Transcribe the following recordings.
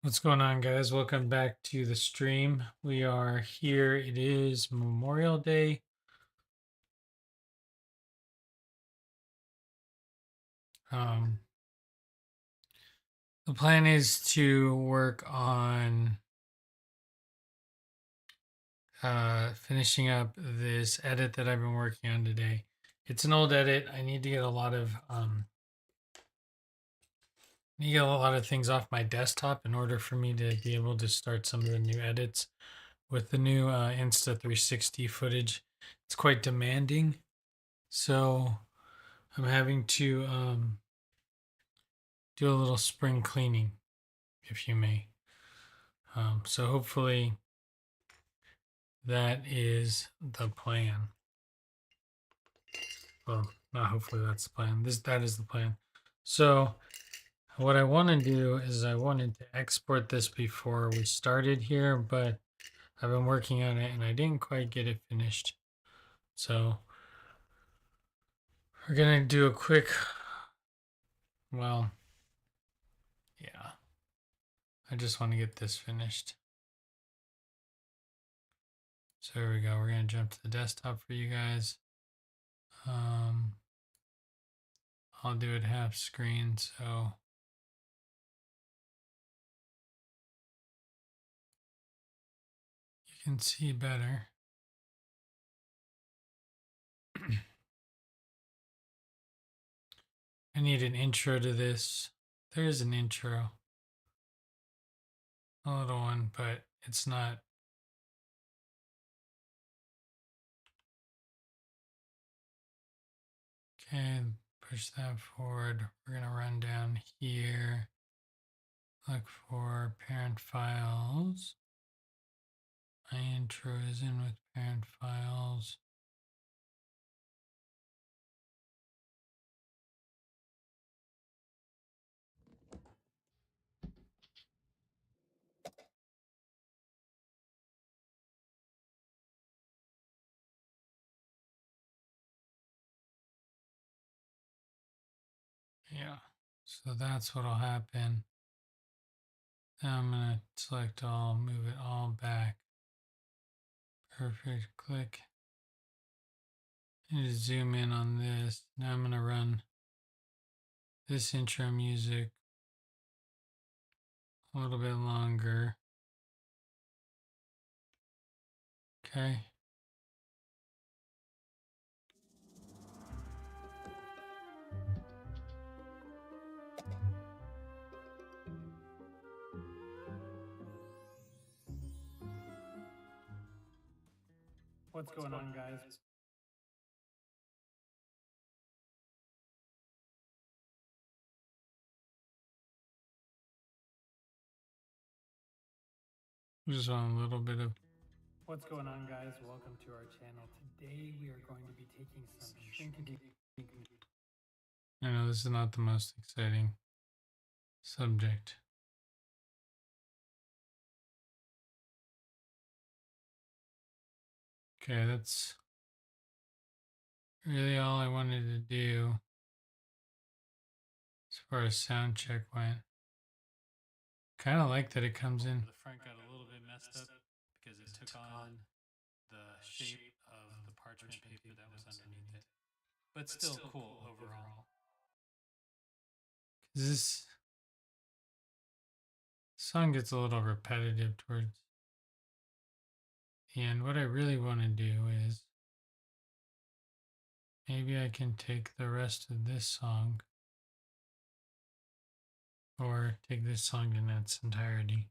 What's going on, guys? Welcome back to the stream. We are here. It is Memorial Day. Um, the plan is to work on finishing up this edit that I've been working on today. It's an old edit. I need to get a lot of things off my desktop in order for me to be able to start some of the new edits with the new Insta360 footage. It's quite demanding, so I'm having to do a little spring cleaning, if you may. So hopefully that is the plan. Well, not hopefully that's the plan. That is the plan. So what I want to do is I wanted to export this before we started here, but I've been working on it and I didn't quite get it finished. So we're gonna do a quick, well, yeah. I just want to get this finished. So here we go. We're gonna jump to the desktop for you guys. I'll do it half screen so you can see better. I need an intro to this. There is an intro, a little one, but it's not. Okay, push that forward. We're gonna run down here, look for parent files. My intro is in with parent files. Yeah, so that's what'll happen. Now I'm gonna select all, move it all back. Perfect, click. I need to zoom in on this. Now I'm gonna run this intro music a little bit longer. Okay. What's going on, guys? Just want a little bit of. What's going on, guys? Welcome to our channel. Today we are going to be taking some shrinkage. I know this is not the most exciting subject. Okay, that's really all I wanted to do as far as sound check went. Kind of like that it comes in. The front got a little bit messed up because it took on the shape of the parchment paper that was underneath it. But still cool overall. This song gets a little repetitive towards the end. What I really want to do is maybe I can take the rest of this song or take this song in its entirety.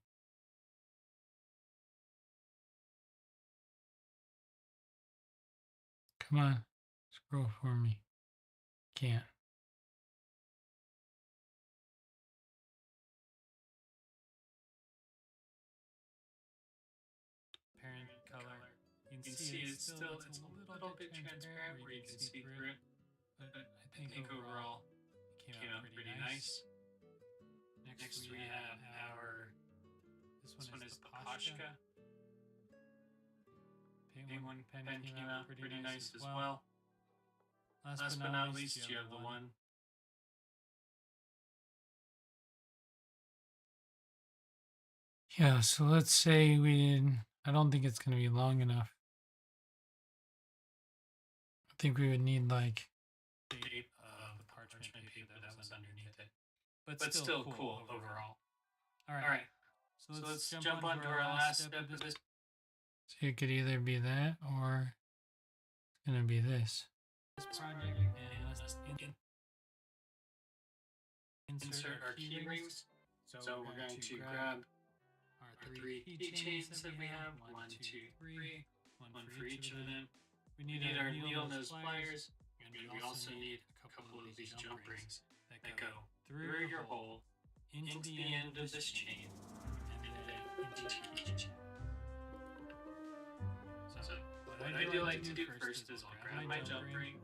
Come on, scroll for me. Can't. Parent color. You can see it's a little bit transparent where you can see through it. But I think overall it came out pretty nice. Next we have our, this one is the Pashka. Paint one pen came out pretty nice as well. Last but not least, you have the one Yeah, so let's say I don't think it's going to be long enough. I think we would need like shape of the parchment paper that was underneath it. But still cool overall. All right. So let's jump onto our last step of this. So it could either be that or it's going to be this. This project, and let's insert our key rings. So we're going to grab our three keychains that we have. 1, 2, 3. One for each of them. We need our needle nose pliers, and we also need a couple of these jump rings that go through your hole into the end of this chain and then into your keychain. So what I do like to do first is I'll grab my jump ring,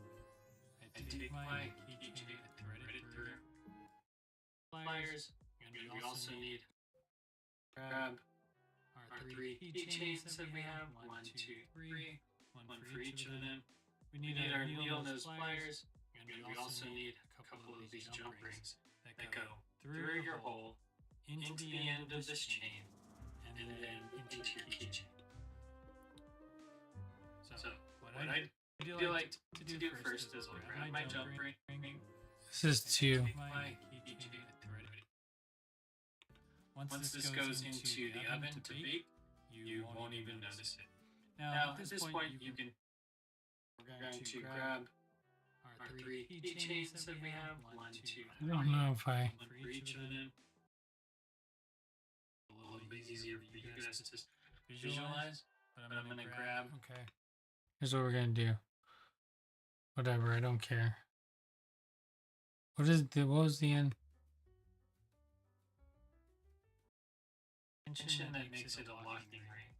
I take my keychain, I thread it through pliers, and we also need to grab our three keychains that we have. 1, 2, 3. One for each of them. We need our needle nose pliers, and we also need a couple of these jump rings that go through your hole into the end of this chain and then into your keychain. So what I do like to do first is I'll grab my jump ring. This is to my keychain. Once this goes into the oven to bake, you won't even notice it. Now at this point we're going to grab our three keychains that we have. 1, 2, 3. I don't know if I. One for each of them. A little bit easier for you guys to visualize. But I'm gonna grab. Okay. Here's what we're gonna do. Whatever, I don't care. What was the end? Tension that makes it a locking ring.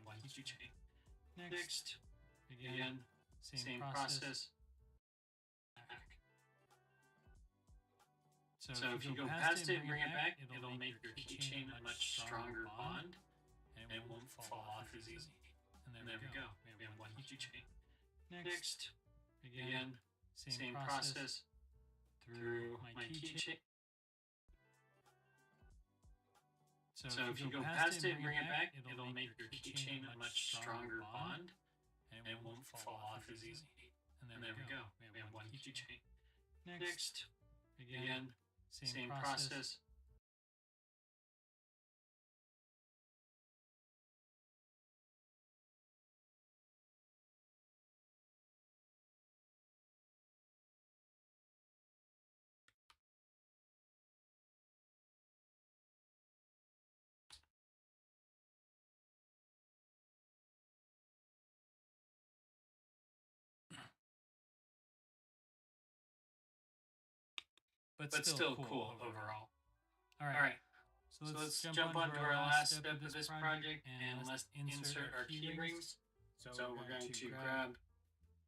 One keychain. Next, again, same process. So if you go past it and bring it back, it'll make your keychain a much stronger bond, and it won't fall off as easy. And there we go. We have one keychain. Next, again, same process through my keychain. So if you go past it and bring it back, it'll make your keychain a much stronger bond, and it won't fall off as easy. And there we go. We have one keychain. Next, again, same process. But still cool overall. All right. So let's jump onto our last step of this project and let's insert our key rings. So we're going to grab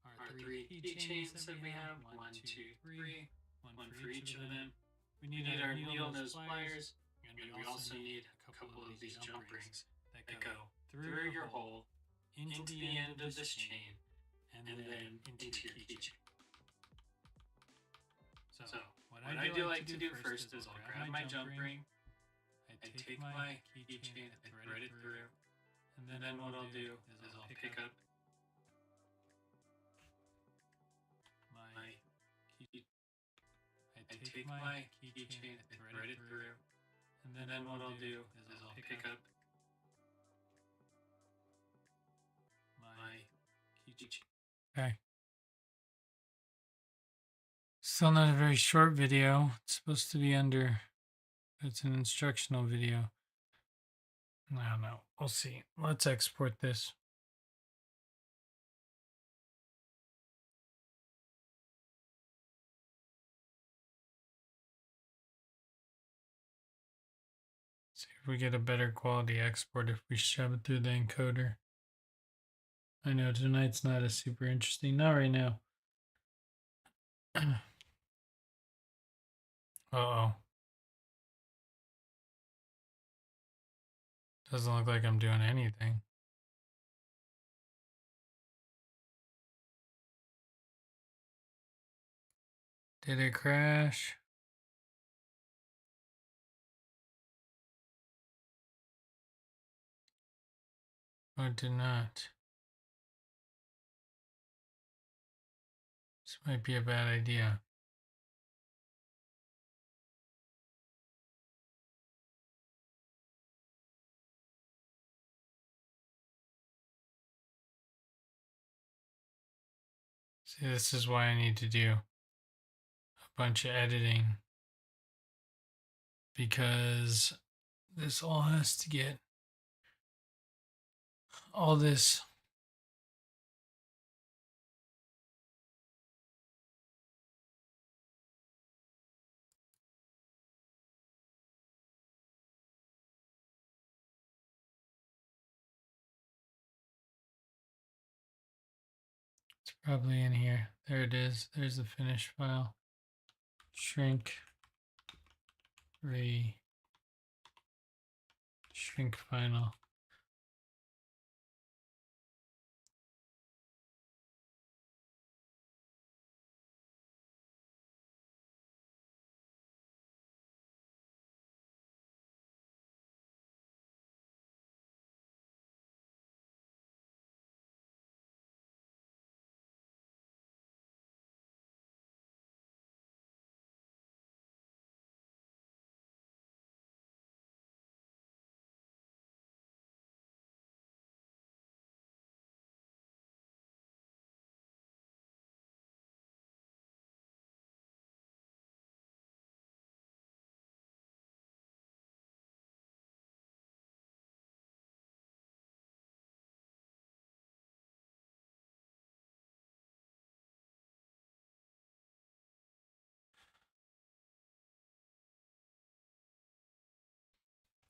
our three keychains that we have. 1, 2, 3. One for each of them. We need our needle nose pliers, and we also need a couple of these jump rings that go through your hole into the end of this chain and then into your keychain. So what I do like to do first is I'll grab my jump ring, I take my keychain, I thread it through, and then what I'll do is I'll pick up my key. I take my keychain, I thread it through, and then what I'll do is I'll pick up my keychain. Okay. Still not a very short video. It's supposed to be it's an instructional video. I don't know. We'll see. Let's export this. See if we get a better quality export if we shove it through the encoder. I know tonight's not a super interesting. Not right now. Uh-oh. Doesn't look like I'm doing anything. Did it crash? Oh, it did not. This might be a bad idea. See, this is why I need to do a bunch of editing, because this all has to get all this. It's probably in here. There it is. There's the finished file. Shrink, shrink final.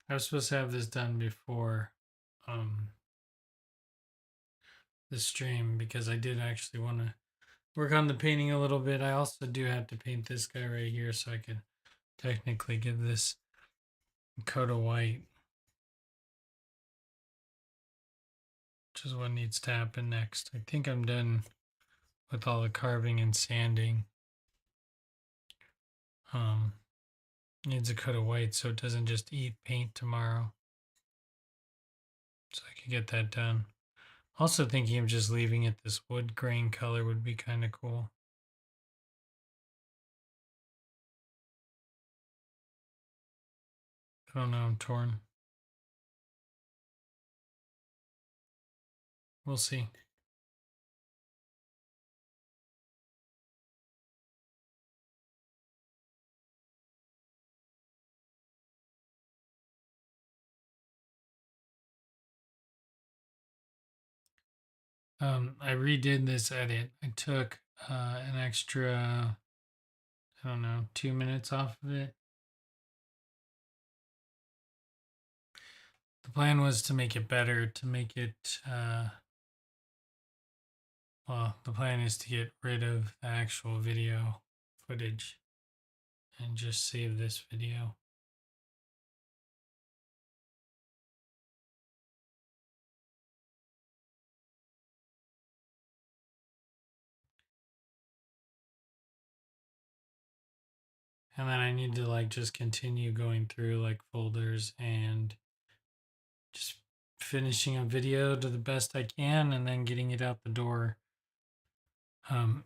I was supposed to have this done before the stream, because I did actually want to work on the painting a little bit. I also do have to paint this guy right here, so I could technically give this a coat of white, which is what needs to happen next. I think I'm done with all the carving and sanding. Needs a coat of white so it doesn't just eat paint tomorrow. So I could get that done. Also thinking of just leaving it this wood grain color would be kind of cool. I don't know, I'm torn. We'll see. I redid this edit. I took an extra, I don't know, 2 minutes off of it. The plan was to make it better, to make it, well, the plan is to get rid of the actual video footage and just save this video. And then I need to like just continue going through like folders and just finishing a video to the best I can and then getting it out the door. I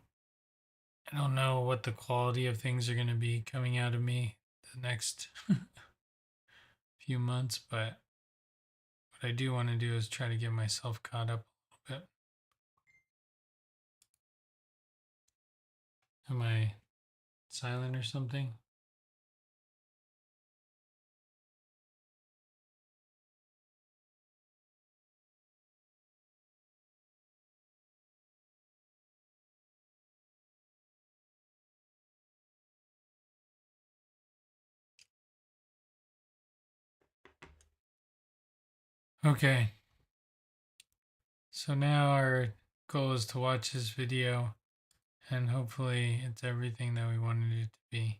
don't know what the quality of things are going to be coming out of me the next few months, but what I do want to do is try to get myself caught up a little bit. Am I silent or something? Okay. So now our goal is to watch this video and hopefully it's everything that we wanted it to be.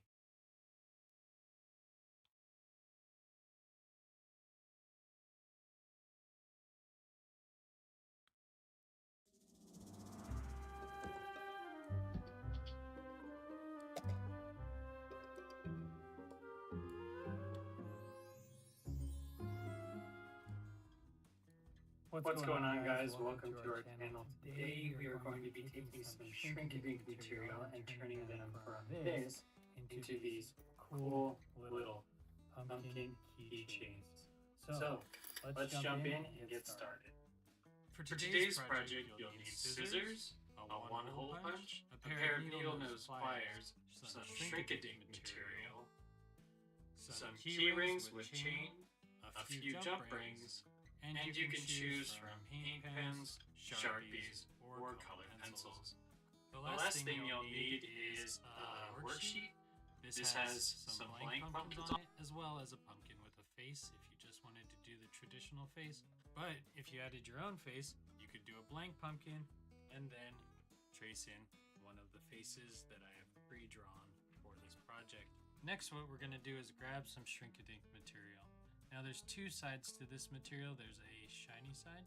What's going on, guys? Welcome to our channel. Today we are going to be taking some shrink-a-dink material and turning them from this into these cool little pumpkin keychains. So let's jump in and get started. For today's project, you'll need scissors, a one-hole punch, a pair of needle-nose pliers, some shrink-a-dink material, some key rings with chain, a few jump rings, and you can choose from paint pens, Sharpies, or colored pencils. The last thing you'll need is a worksheet. This has some blank pumpkins on it, as well as a pumpkin with a face if you just wanted to do the traditional face. But if you added your own face, you could do a blank pumpkin and then trace in one of the faces that I have pre-drawn for this project. Next, what we're going to do is grab some shrink-a-dink material. Now there's two sides to this material. There's a shiny side,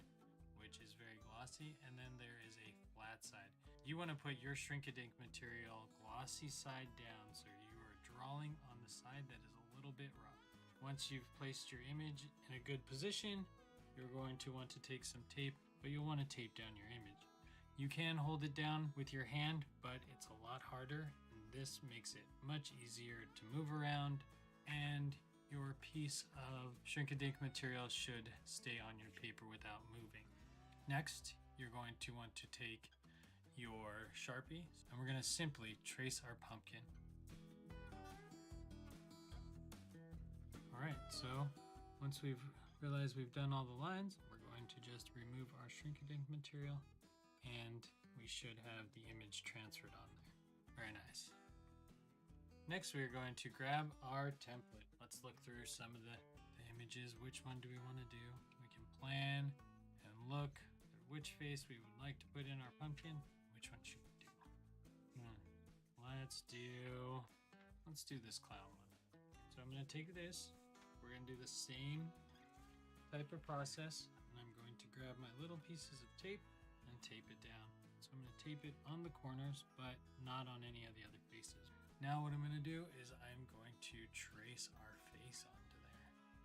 which is very glossy, and then there is a flat side. You want to put your shrink-a-dink material glossy side down, so you are drawing on the side that is a little bit rough. Once you've placed your image in a good position, you're going to want to take some tape, but you'll want to tape down your image. You can hold it down with your hand, but it's a lot harder, and this makes it much easier to move around, and your piece of shrink-a-dink material should stay on your paper without moving. Next, you're going to want to take your Sharpie, and we're going to simply trace our pumpkin. Alright, so once we've realized we've done all the lines, we're going to just remove our shrink-a-dink material, and we should have the image transferred on there. Very nice. Next, we're going to grab our template. Let's look through some of the images. Which one do we want to do? We can plan and look at which face we would like to put in our pumpkin. Which one should we do? Let's do this clown one. So I'm going to take this. We're going to do the same type of process, and I'm going to grab my little pieces of tape and tape it down. So I'm going to tape it on the corners, but not on any of the other faces. Now what I'm going to do is I'm going to trace our face onto there.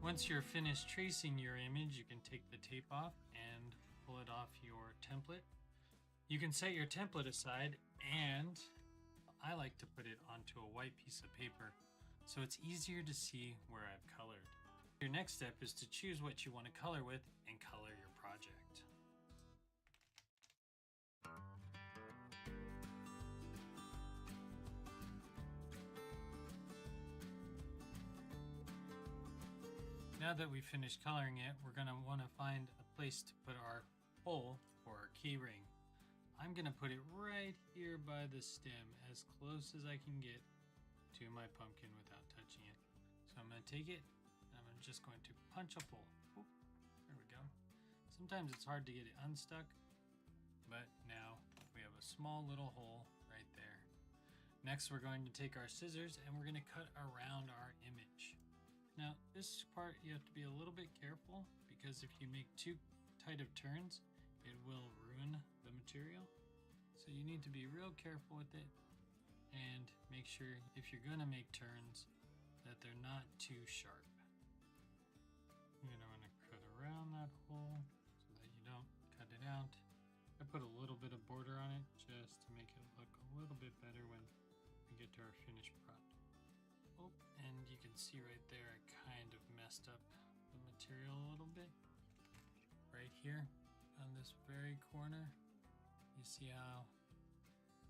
Once you're finished tracing your image, you can take the tape off and pull it off your template. You can set your template aside, and I like to put it onto a white piece of paper so it's easier to see where I've colored. Your next step is to choose what you want to color with and color your project. Now that we've finished coloring it, we're going to want to find a place to put our hole for our key ring. I'm going to put it right here by the stem, as close as I can get to my pumpkin without touching it. So I'm going to take it, and I'm just going to punch a hole. Oop, there we go. Sometimes it's hard to get it unstuck, but now we have a small little hole right there. Next, we're going to take our scissors and we're going to cut around our image. Now, this part you have to be a little bit careful, because if you make too tight of turns, it will ruin the material. So you need to be real careful with it and make sure, if you're going to make turns, that they're not too sharp. You're going to want to cut around that hole so that you don't cut it out. I put a little bit of border on it just to make it look a little bit better when we get to our finished product. Oh, and you can see right there, I kind of messed up the material a little bit. Right here on this very corner, you see how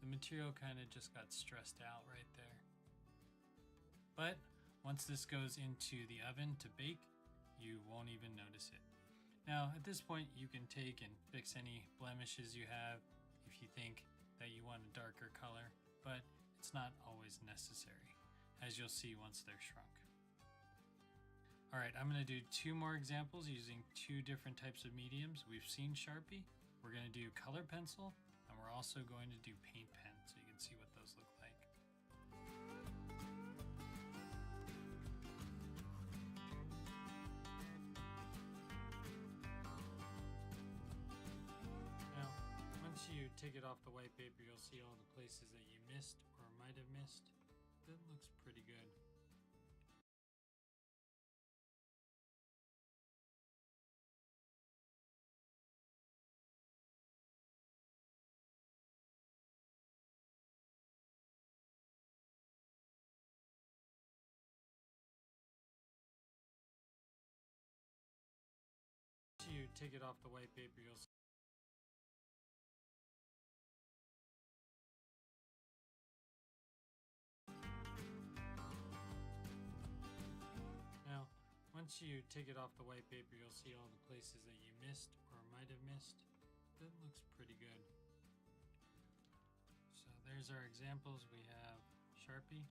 the material kind of just got stressed out right there. But once this goes into the oven to bake, you won't even notice it. Now at this point, you can take and fix any blemishes you have if you think that you want a darker color, but it's not always necessary, as you'll see once they're shrunk. Alright, I'm going to do two more examples using two different types of mediums. We've seen Sharpie, we're going to do color pencil, and we're also going to do paint pen, so you can see what those look like. Now, once you take it off the white paper, you'll see all the places that you missed or might have missed. That looks pretty good. take it off the white paper, you'll see. Now, once you take it off the white paper, you'll see all the places that you missed or might have missed. That looks pretty good. So there's our examples. We have Sharpie.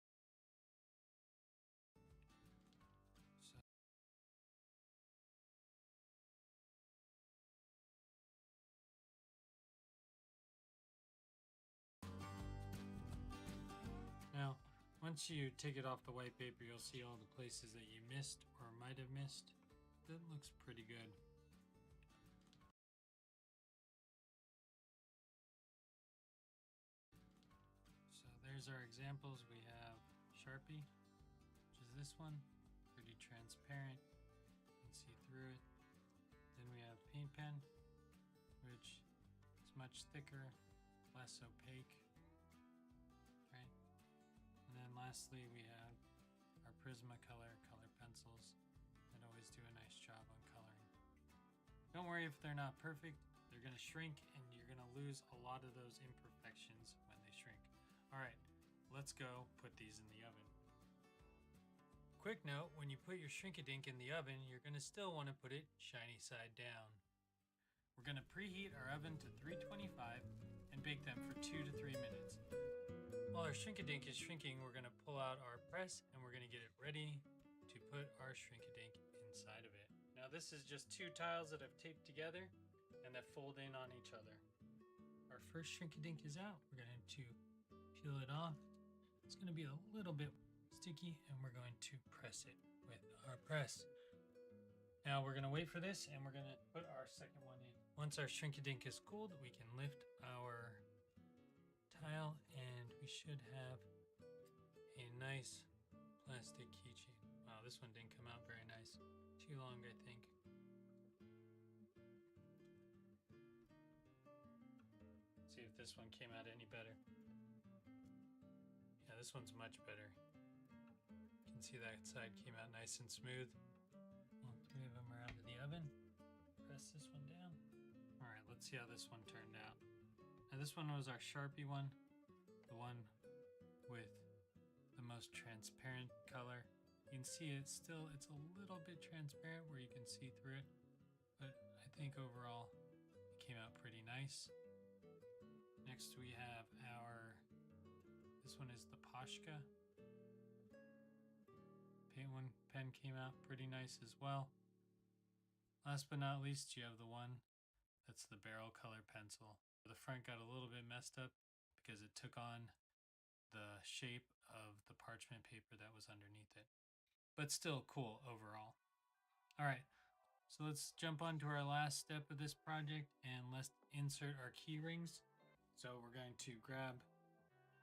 Now, once you take it off the white paper, you'll see all the places that you missed or might have missed. That looks pretty good. So there's our examples. We have Sharpie, which is this one, pretty transparent. You can see through it. Then we have paint pen, which is much thicker, less opaque. Right? And then lastly, we have our Prismacolor color pencils that always do a nice job on coloring. Don't worry if they're not perfect. They're going to shrink and you're going to lose a lot of those imperfections when they shrink. All right, let's go put these in the oven. Quick note, when you put your Shrink-a-Dink in the oven, you're going to still want to put it shiny side down. We're going to preheat our oven to 325 and bake them for 2 to 3 minutes. While our Shrink-a-Dink is shrinking, we're going to pull out our press and we're going to get it ready to put our Shrink-a-Dink inside of it. Now this is just 2 tiles that I've taped together and that fold in on each other. Our first Shrink-a-Dink is out. We're going to peel it off. It's going to be a little bit sticky and we're going to press it with our press. Now we're going to wait for this and we're going to put our second one in. Once our Shrink-a-Dink is cooled, we can lift our tile and we should have a nice plastic keychain. Wow, this one didn't come out very nice. Too long, I think. Let's see if this one came out any better. Yeah, this one's much better. You can see that side came out nice and smooth. All 3 of them are out of the oven. Press this one down. All right, let's see how this one turned out. Now this one was our Sharpie one, the one with the most transparent color. You can see it's a little bit transparent where you can see through it, but I think overall it came out pretty nice. Next we have this one is the Poshka. Pen came out pretty nice as well. Last but not least, you have the one that's the barrel color pencil. The front got a little bit messed up because it took on the shape of the parchment paper that was underneath it. But still cool overall. All right, so let's jump on to our last step of this project and let's insert our key rings. So we're going to grab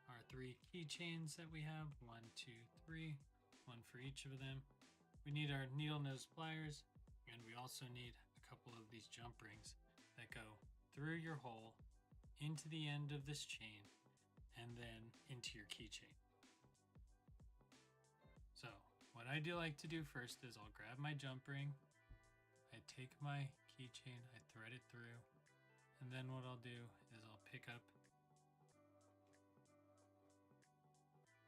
our 3 keychains that we have, 1, 2, 3, one for each of them. We need our needle nose pliers, and we also need a couple of these jump rings that go through your hole into the end of this chain and then into your keychain. So what I do like to do first is I'll grab my jump ring, I take my keychain, I thread it through, and then what I'll do is I'll pick up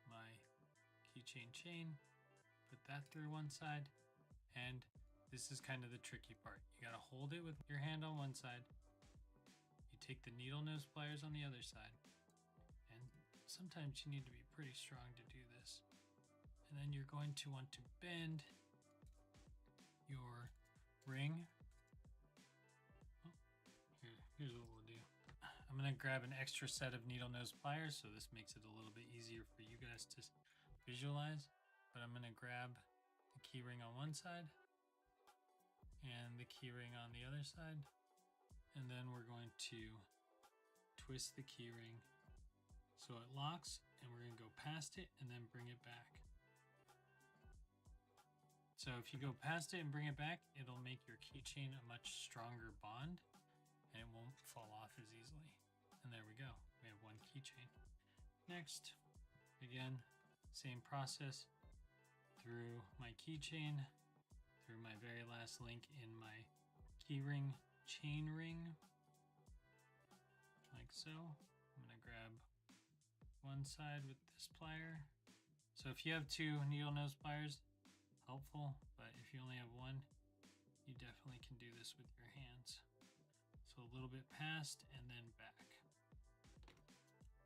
my keychain chain, put that through one side, and this is kind of the tricky part. You gotta hold it with your hand on one side, you take the needle nose pliers on the other side, and sometimes you need to be pretty strong to do this. And then you're going to want to bend your ring. Oh, here's what we'll do. I'm gonna grab an extra set of needle nose pliers, so this makes it a little bit easier for you guys to visualize. But I'm gonna grab the key ring on one side and the key ring on the other side. And then we're going to twist the key ring so it locks, and we're gonna go past it and then bring it back. So if you go past it and bring it back, it'll make your keychain a much stronger bond and it won't fall off as easily. And there we go, we have one keychain. Next, again, same process, through my keychain, through my very last link in my key ring, chain ring, like so. I'm going to grab one side with this plier. So if you have two needle nose pliers, helpful, but if you only have one, you definitely can do this with your hands. So a little bit past and then back.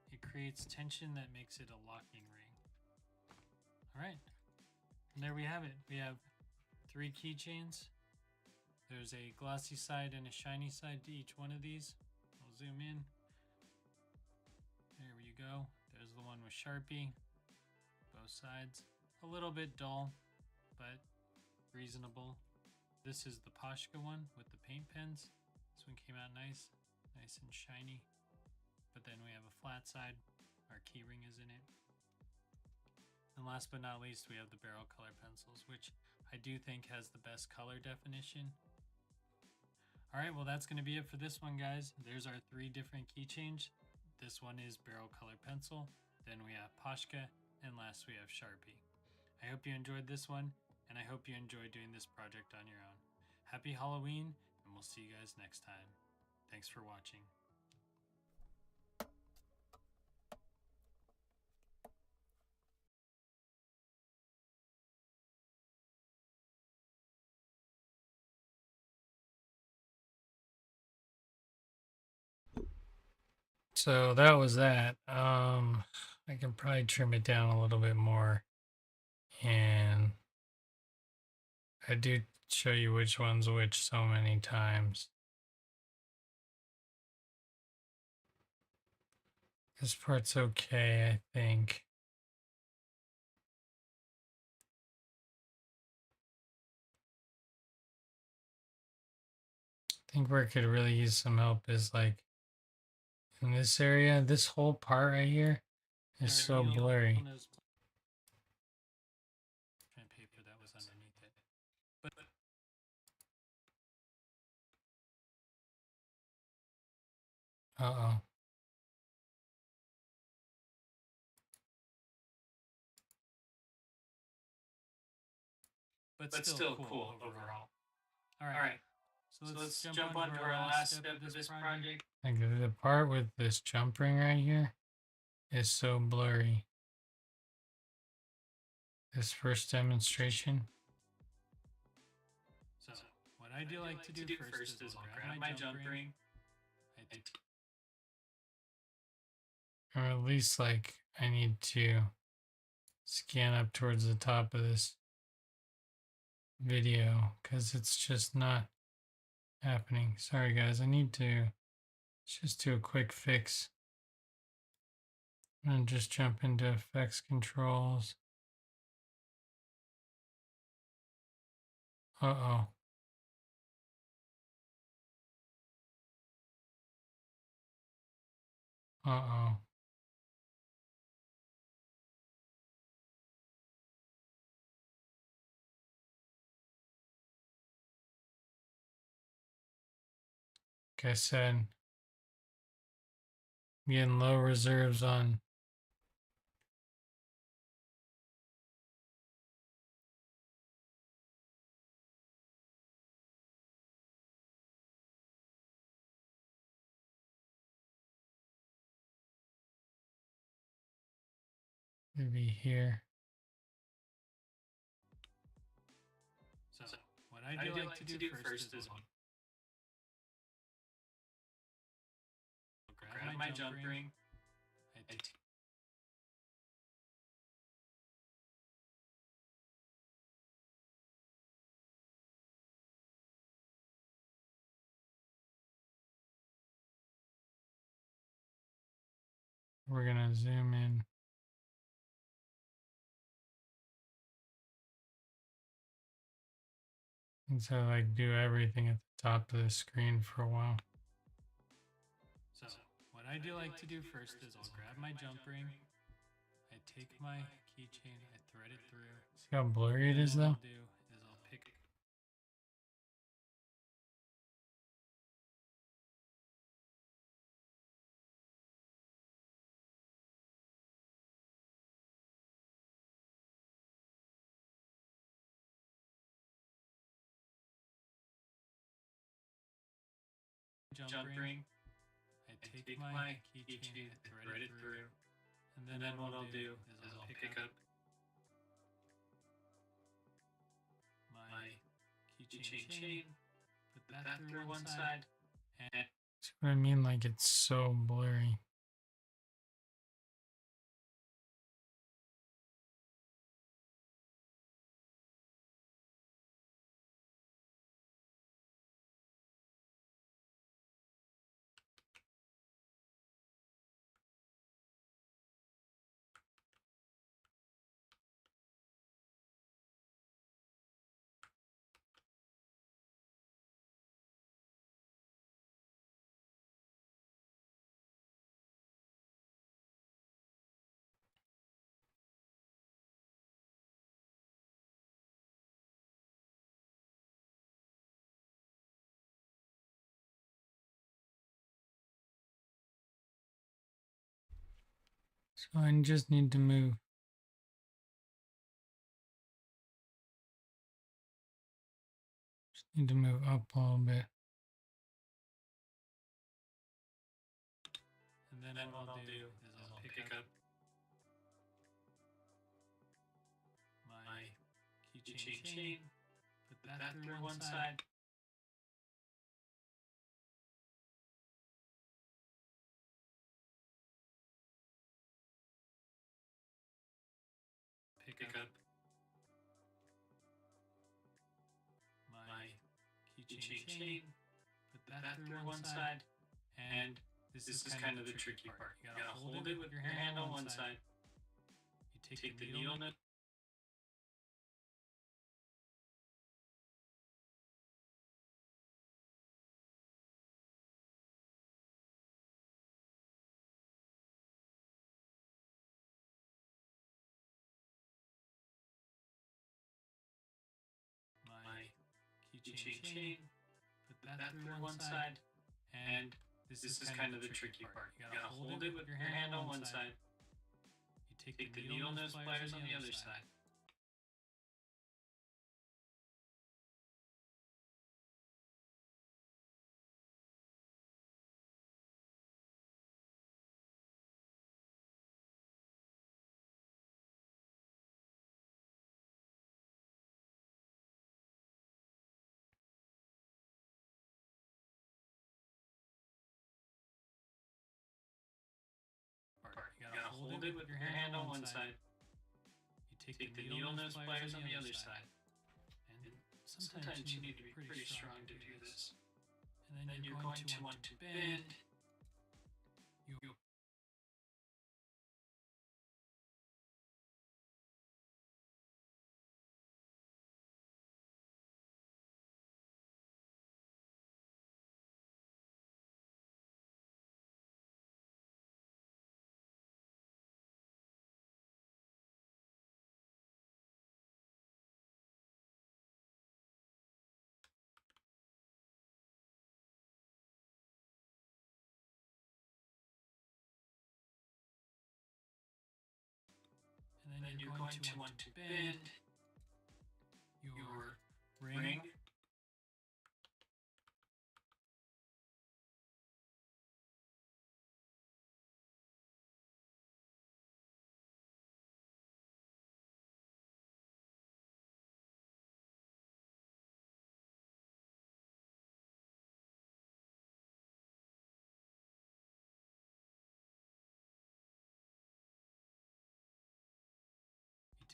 It creates tension that makes it a locking ring. All right, and there we have it. We have 3 keychains. There's a glossy side and a shiny side to each one of these. I'll zoom in. There you go. There's the one with Sharpie. Both sides. A little bit dull, but reasonable. This is the Poshka one with the paint pens. This one came out nice and shiny. But then we have a flat side. Our key ring is in it. And last but not least, we have the barrel color pencils, which I do think has the best color definition. All right, well, that's going to be it for this one, guys. There's our 3 different keychains. This one is barrel color pencil. Then we have Poshka, and last we have Sharpie. I hope you enjoyed this one, and I hope you enjoyed doing this project on your own. Happy Halloween, and we'll see you guys next time. Thanks for watching. So that was that. I can probably trim it down a little bit more, and I do show you which one's which so many times. This part's okay, I think. I think where it could really use some help is like in this area. This whole part right here is so blurry. Paper that was underneath it. Uh-oh. But still cool overall. All right. So let's jump on to our last step of this project. Like the part with this jump ring right here is so blurry. This first demonstration. So what I do like to do first is I'll grab my jump ring. Or at least like I need to scan up towards the top of this video because it's just not happening. Sorry guys, I need to just do a quick fix. I'm gonna just jump into effects controls. Uh-oh. Uh-oh. Like I said, I'm getting low reserves on maybe here. So what I do like to do first is I'll grab my jump ring. We're gonna zoom in. And so like do everything at the top of the screen for a while. So what I do like to do first is I'll grab my jump ring. I take my keychain, I thread it through. See how blurry it is though? jump ring. I take my keychain, thread it through, and then what I'll do is I'll pick up my keychain chain, put that through one side, and see what I mean? Like it's so blurry. So I just need to move. Just need to move up a little bit. And then what I'll do is I'll pick up my keychain chain, put that through one side, pick up my keychain chain, put that through one side, and this is kind of the tricky part. You gotta hold it with your hand on one side. You take the needle nut. My keychain chain, put that through one side, and this is kind of the tricky part. You gotta hold it with your hand on one side. You take the needle nose pliers on the other side. You gotta hold it with your hand on one side. You take the needle nose pliers on the other side. And sometimes you need to be pretty strong to do this. And then you're going to want to bend. And then you're going to want to bend your ring.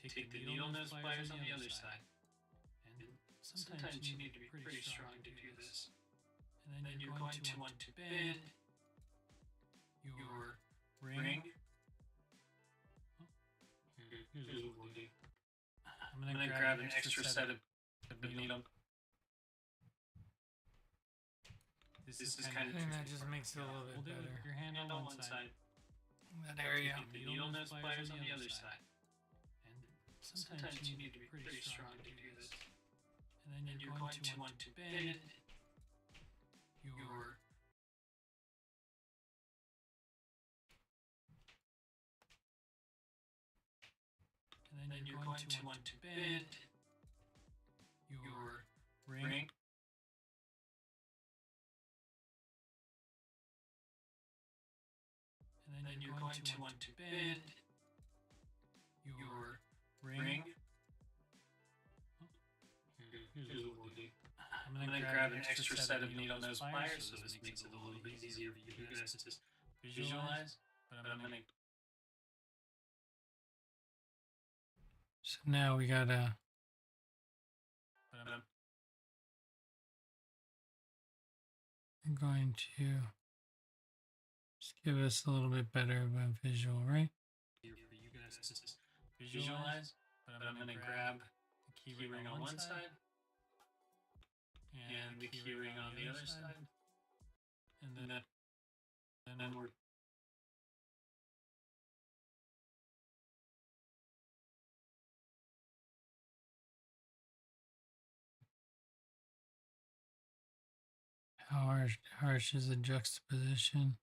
Take the needle nose pliers on the other side. And sometimes you need to be pretty strong to do this. And then you're going to want to bend your ring. Here's what we'll do. I'm going to grab an extra set of the needle. This is kind of that just makes it a little bit better. Your hand on one side. That area. The needle nose pliers on the other side. Sometimes you need to be pretty strong to do this. And then you're going to want to bend your and then you're going to want to bend your ring. you're going to want to bend your ring. Here's what we'll do. I'm going to grab an extra set of needle nose pliers, so this makes it a little bit easier for you guys to visualize. But I'm going to. So now we got a. I'm going to just give us a little bit better of a visual, right? Here for you guys to visualize. But I'm going to grab the key ring on one side and the key ring on the other side, and then we're. How harsh is the juxtaposition?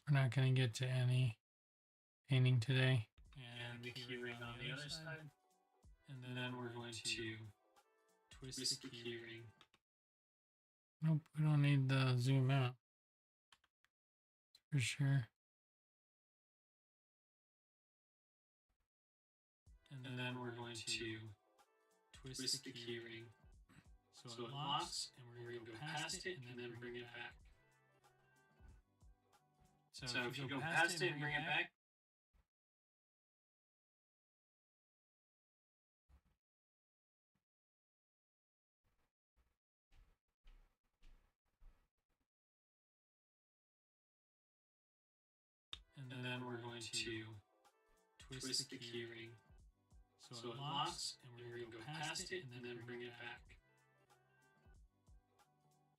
We're not going to get to any painting today. And the key ring on the other side. And then we're going to twist the key ring. Nope, we don't need the zoom out. For sure. And then we're going to twist the key ring so it locks, and we're going to go past it and then bring it back. So if you go past it and bring it back, and then we're going to twist the key ring so it locks, and we're going to go past it and then bring it back.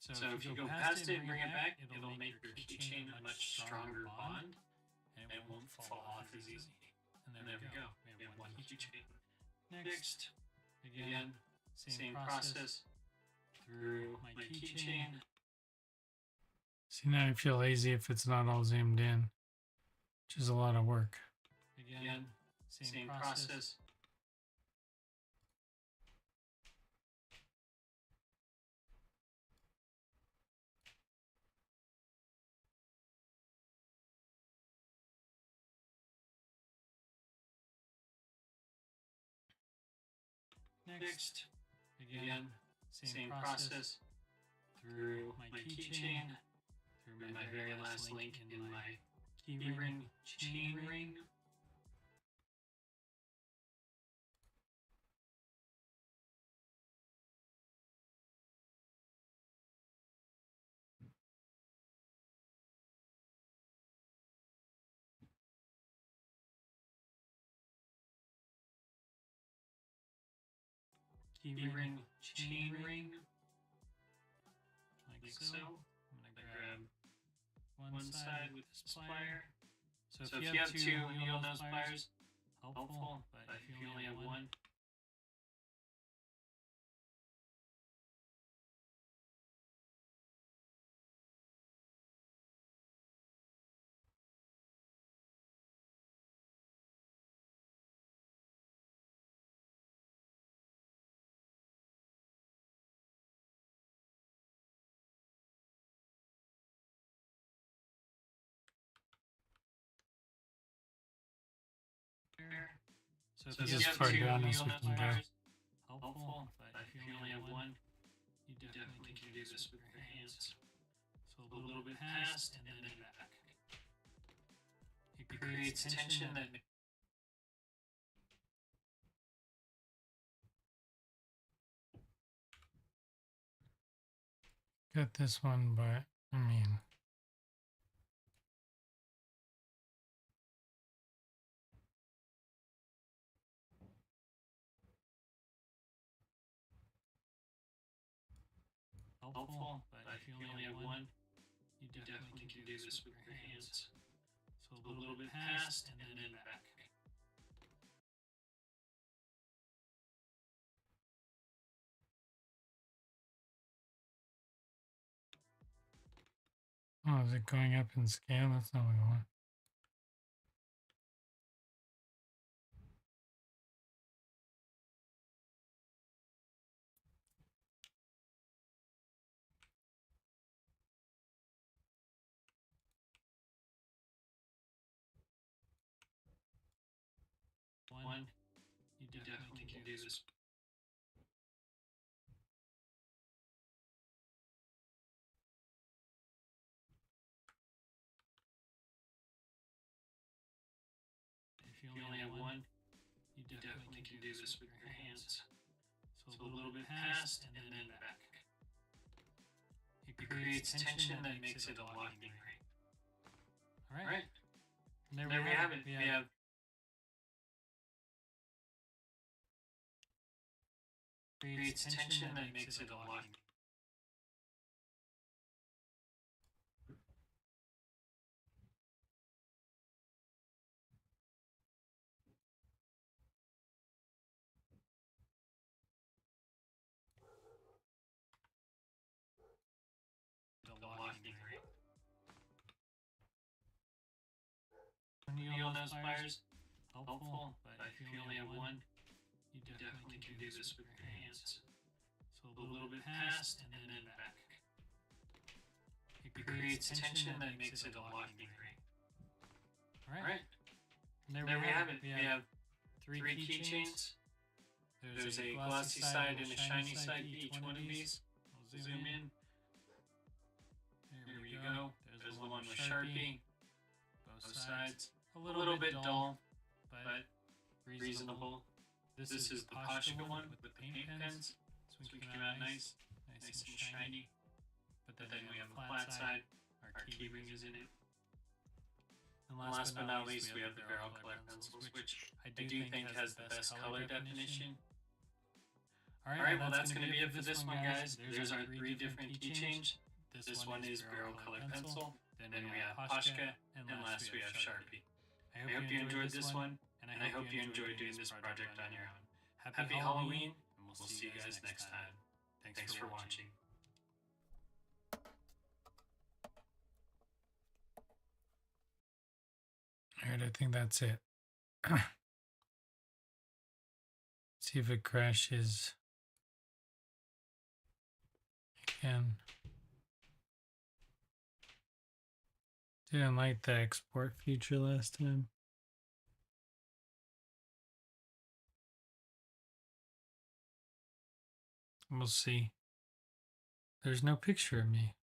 So if you go past it and bring it back, it'll make your keychain a much stronger bond, and it won't fall off as easy. And there we go. We have one keychain. Next, again, same process through my keychain. See, now I feel lazy if it's not all zoomed in, which is a lot of work. Again, same process. Next, again, same process through my keychain, through my very last link in my key ring chain ring. Key ring chain ring, like so. I'm going to grab one side with this plier. So if you have two needle nose pliers, helpful, but if you only have one, so if you have two needle nose pliers, helpful, but if you only have one, you definitely can do this with your hands. So a little bit past and then back. It creates tension that got this one, but I mean, helpful, but if you only have one, you definitely can do this with your hands. So a little bit past and then back. Oh, is it going up in scale? That's not what I want. do this. If you only have one, you definitely can do this with your hands. So a little bit past and then back. It creates tension that makes it a locking ring. All right. And there we have it. We have creates tension that makes it a locking ring. Needle nose pliers, helpful, but if you only have one, you definitely can do this with your hands. So a little bit past and then back. It creates tension that makes it a locking ring. All right. And there we have it. We have three keychains. There's a glossy side and a shiny side to each one of these. I'll zoom in. There we go. There's the one with Sharpie. Both sides. A little bit dull, but reasonable. This is the Pashka one with the paint pens. This one came out nice and shiny. But then we have a flat side. Our key ring is in it. And last but not least, we have the barrel color pencils, which I do think has the best color definition. Alright, well that's going to be it for this one, guys. There's our three different keychains. This one is barrel color pencil. Then we have Pashka, and last we have Sharpie. I hope you enjoyed this one, and I hope you enjoyed doing this project on your own. Happy Halloween, and we'll see you guys next time. Thanks for watching. Alright, I think that's it. See if it crashes again. Didn't like the export feature last time. We'll see. There's no picture of me.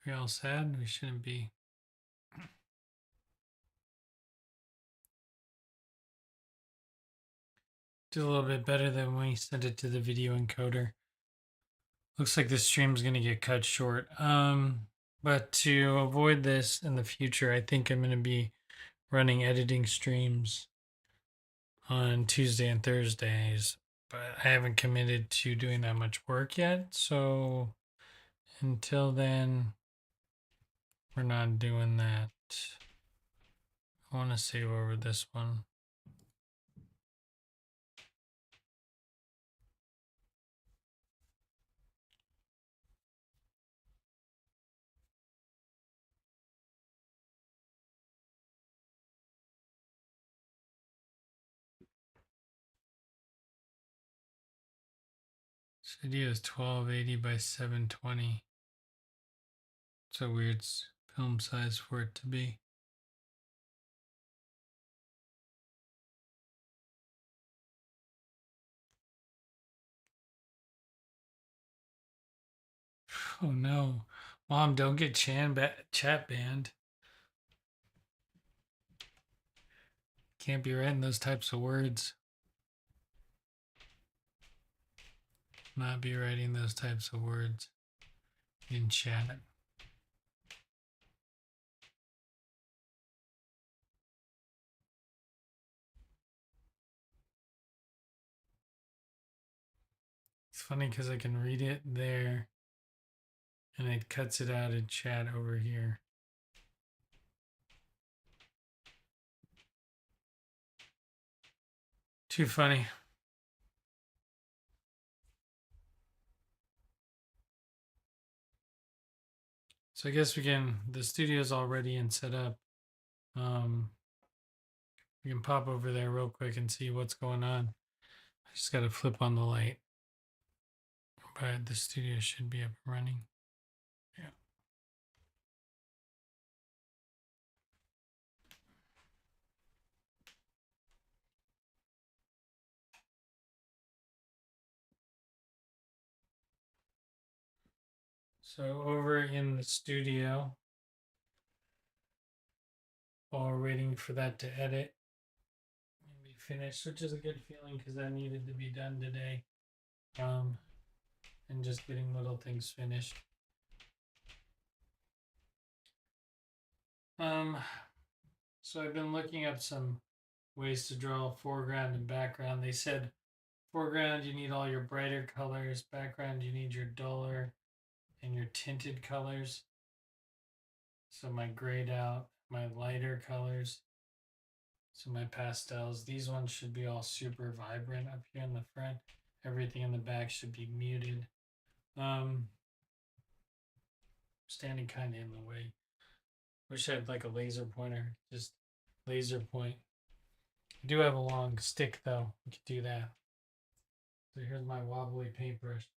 We all sad? We shouldn't be. Did a little bit better than when we sent it to the video encoder. Looks like this stream's gonna get cut short. But to avoid this in the future, I think I'm going to be running editing streams on Tuesday and Thursdays, but I haven't committed to doing that much work yet. So until then, we're not doing that. I want to save over this one. This video is 1280 by 720. It's a weird film size for it to be. Oh no. Mom, don't get chat banned. Can't be writing those types of words. Not be writing those types of words in chat. It's funny because I can read it there and it cuts it out in chat over here. Too funny. So I guess the studio's all ready and set up. We can pop over there real quick and see what's going on. I just got to flip on the light. But the studio should be up and running. Yeah. So over in the studio, while we're waiting for that to edit and be finished, which is a good feeling because that needed to be done today. And just getting little things finished. So I've been looking up some ways to draw foreground and background. They said foreground you need all your brighter colors, background you need your duller and your tinted colors. So my grayed out, my lighter colors. So my pastels, these ones should be all super vibrant up here in the front. Everything in the back should be muted. Standing kind of in the way. Wish I had like a laser pointer, just laser point. I do have a long stick though. We could do that. So here's my wobbly paintbrush.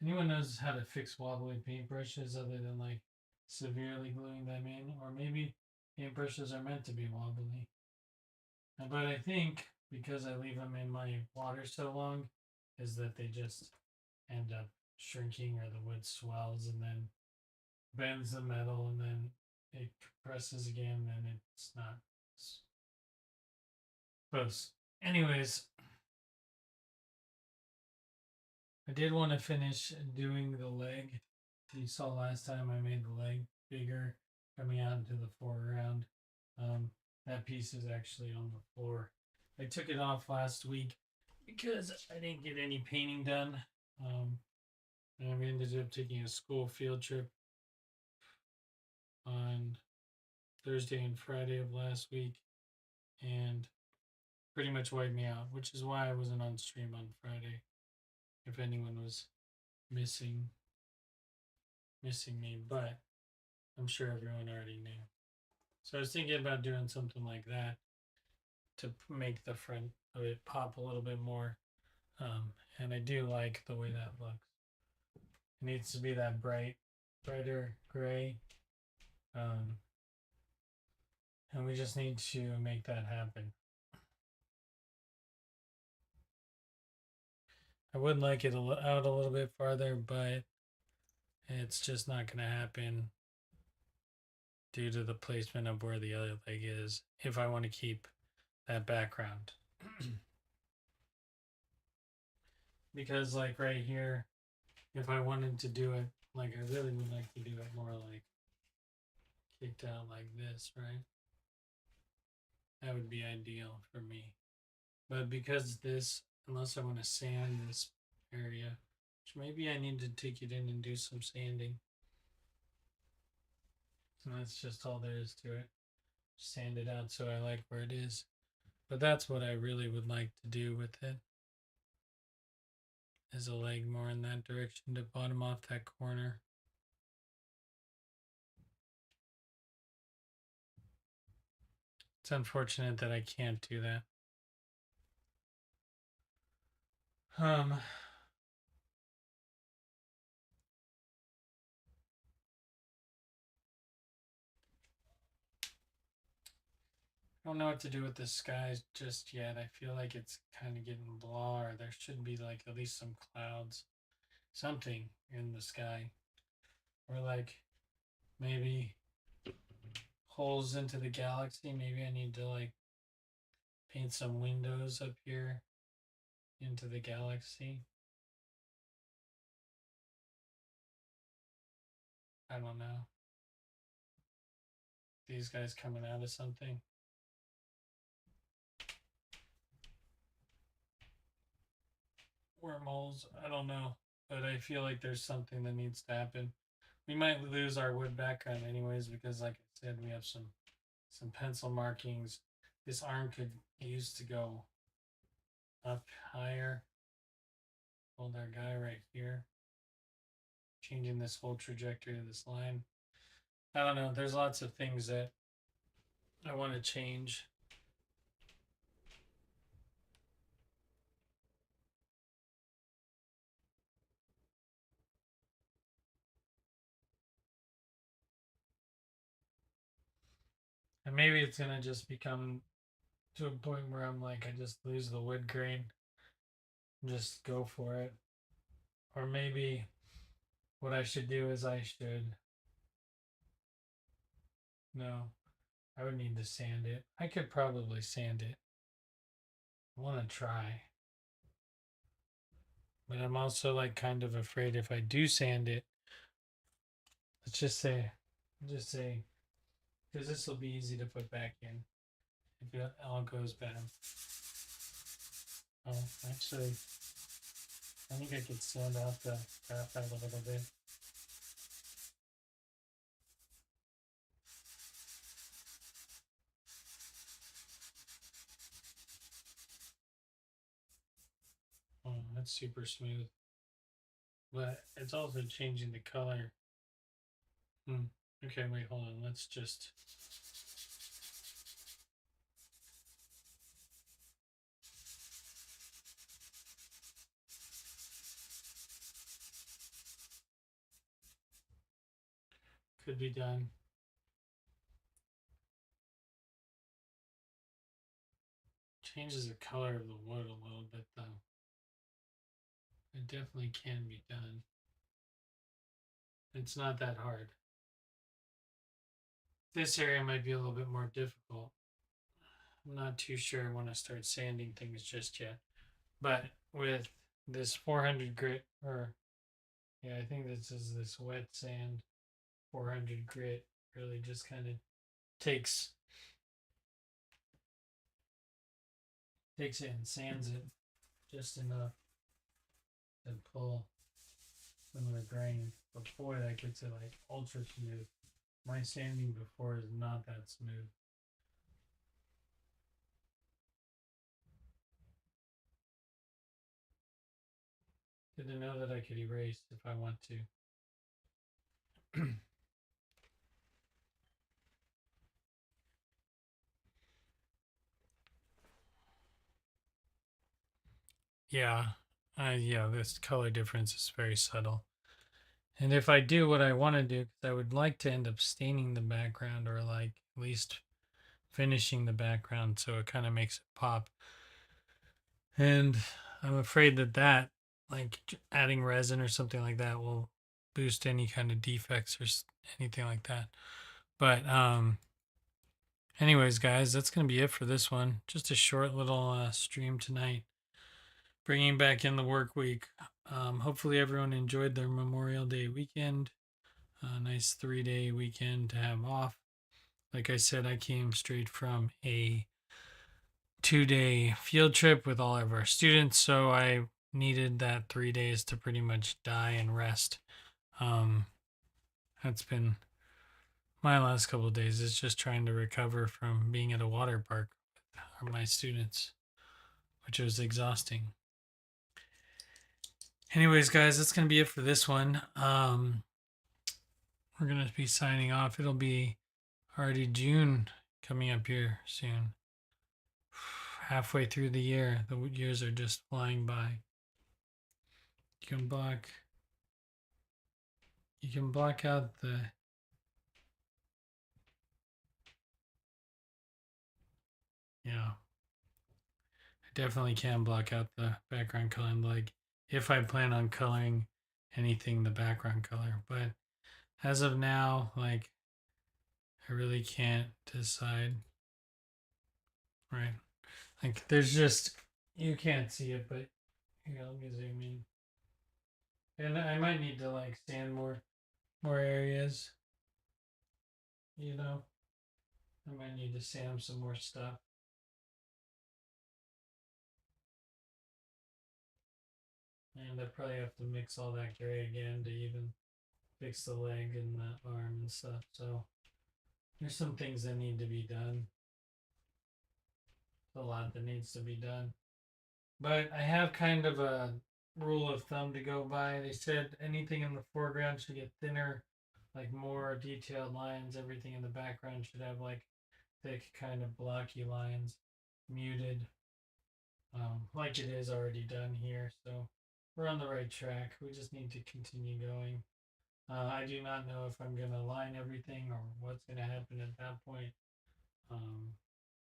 Anyone knows how to fix wobbly paintbrushes other than like severely gluing them in? Or maybe paintbrushes are meant to be wobbly. But I think because I leave them in my water so long, is that they just end up shrinking or the wood swells and then bends the metal and then it compresses again and it's not close. Anyways, I did want to finish doing the leg. You saw last time I made the leg bigger coming out into the foreground. That piece is actually on the floor. I took it off last week because I didn't get any painting done. And we ended up taking a school field trip on Thursday and Friday of last week and pretty much wiped me out, which is why I wasn't on stream on Friday. If anyone was missing me, but I'm sure everyone already knew. So I was thinking about doing something like that to make the front of it pop a little bit more. And I do like the way that looks. It needs to be that brighter gray. And we just need to make that happen. I would like it out a little bit farther, but it's just not going to happen due to the placement of where the other leg is if I want to keep that background. Because like right here, if I wanted to do it, like I really would like to do it more like kicked out like this, right? That would be ideal for me. But because this, unless I want to sand this area, which maybe I need to take it in and do some sanding. And that's just all there is to it. Sand it out so I like where it is. But that's what I really would like to do with it. Is a leg more in that direction to bottom off that corner. It's unfortunate that I can't do that. I don't know what to do with the skies just yet. I feel like it's kind of getting blah, or there should be like at least some clouds, something in the sky, or like maybe holes into the galaxy. Maybe I need to like paint some windows up here into the galaxy. I don't know. These guys coming out of something. Wormholes, I don't know. But I feel like there's something that needs to happen. We might lose our wood background anyways because like I said, we have some pencil markings. This arm could use to go up higher. Hold our guy right here. Changing this whole trajectory of this line. I don't know. There's lots of things that I want to change. And maybe it's going to just become to a point where I'm like, I just lose the wood grain. Just go for it. Or maybe what I should do is no, I would need to sand it. I could probably sand it. I want to try. But I'm also like kind of afraid if I do sand it, let's just say, because this will be easy to put back in if it all goes bad. Oh, actually, I think I could sand out the graphite a little bit. Oh, that's super smooth. But it's also changing the color. Okay, wait, hold on. Let's just. Could be done. Changes the color of the wood a little bit, though. It definitely can be done. It's not that hard. This area might be a little bit more difficult. I'm not too sure I want to start sanding things just yet. But with this 400 grit, or yeah, I think this is this wet sand 400 grit, really just kind of takes it and sands it just enough to pull some of the grain. But boy, that gets it like ultra smooth. My sanding before is not that smooth. Good to know that I could erase if I want to. Yeah, yeah, this color difference is very subtle. And if I do what I want to do, because I would like to end up staining the background or like at least finishing the background so it kind of makes it pop. And I'm afraid that like adding resin or something like that will boost any kind of defects or anything like that. But anyways, guys, that's going to be it for this one. Just a short little stream tonight, bringing back in the work week. Hopefully everyone enjoyed their Memorial Day weekend. A nice 3-day weekend to have off. Like I said, I came straight from a 2-day field trip with all of our students, so I needed that 3 days to pretty much die and rest. That's been my last couple of days, is just trying to recover from being at a water park with my students, which was exhausting. Anyways, guys, that's going to be it for this one. We're going to be signing off. It'll be already June coming up here soon. Halfway through the year. The years are just flying by. You can block out the yeah. I definitely can block out the background color, like if I plan on coloring anything the background color. But as of now, like I really can't decide. Right. Like there's just you can't see it, but here, let me zoom in. And I might need to like sand more areas. You know. I might need to sand some more stuff. And I probably have to mix all that gray again to even fix the leg and the arm and stuff. So there's some things that need to be done. A lot that needs to be done. But I have kind of a rule of thumb to go by. They said anything in the foreground should get thinner, like more detailed lines. Everything in the background should have like thick, kind of blocky lines, muted, like it is already done here. So we're on the right track. We just need to continue going. I do not know if I'm going to line everything or what's going to happen at that point.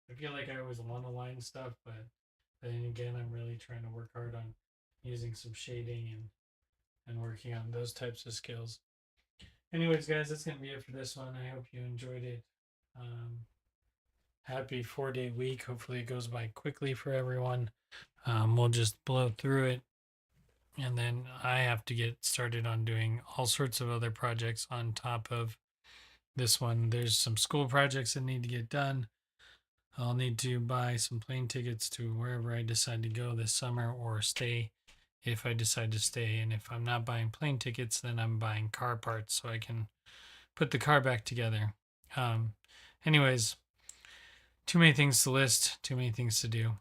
I feel like I always want to line stuff, but then again, I'm really trying to work hard on using some shading and and working on those types of skills. Anyways, guys, that's going to be it for this one. I hope you enjoyed it. Happy 4-day week. Hopefully, it goes by quickly for everyone. We'll just blow through it. And then I have to get started on doing all sorts of other projects on top of this one. There's some school projects that need to get done. I'll need to buy some plane tickets to wherever I decide to go this summer or stay if I decide to stay. And if I'm not buying plane tickets, then I'm buying car parts so I can put the car back together. Anyways, too many things to list, too many things to do.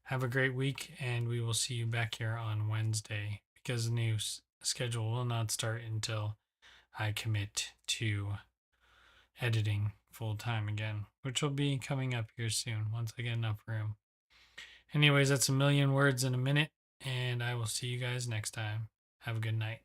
Have a great week, and we will see you back here on Wednesday because the new schedule will not start until I commit to editing full time again, which will be coming up here soon once I get enough room. Anyways, that's a million words in a minute, and I will see you guys next time. Have a good night.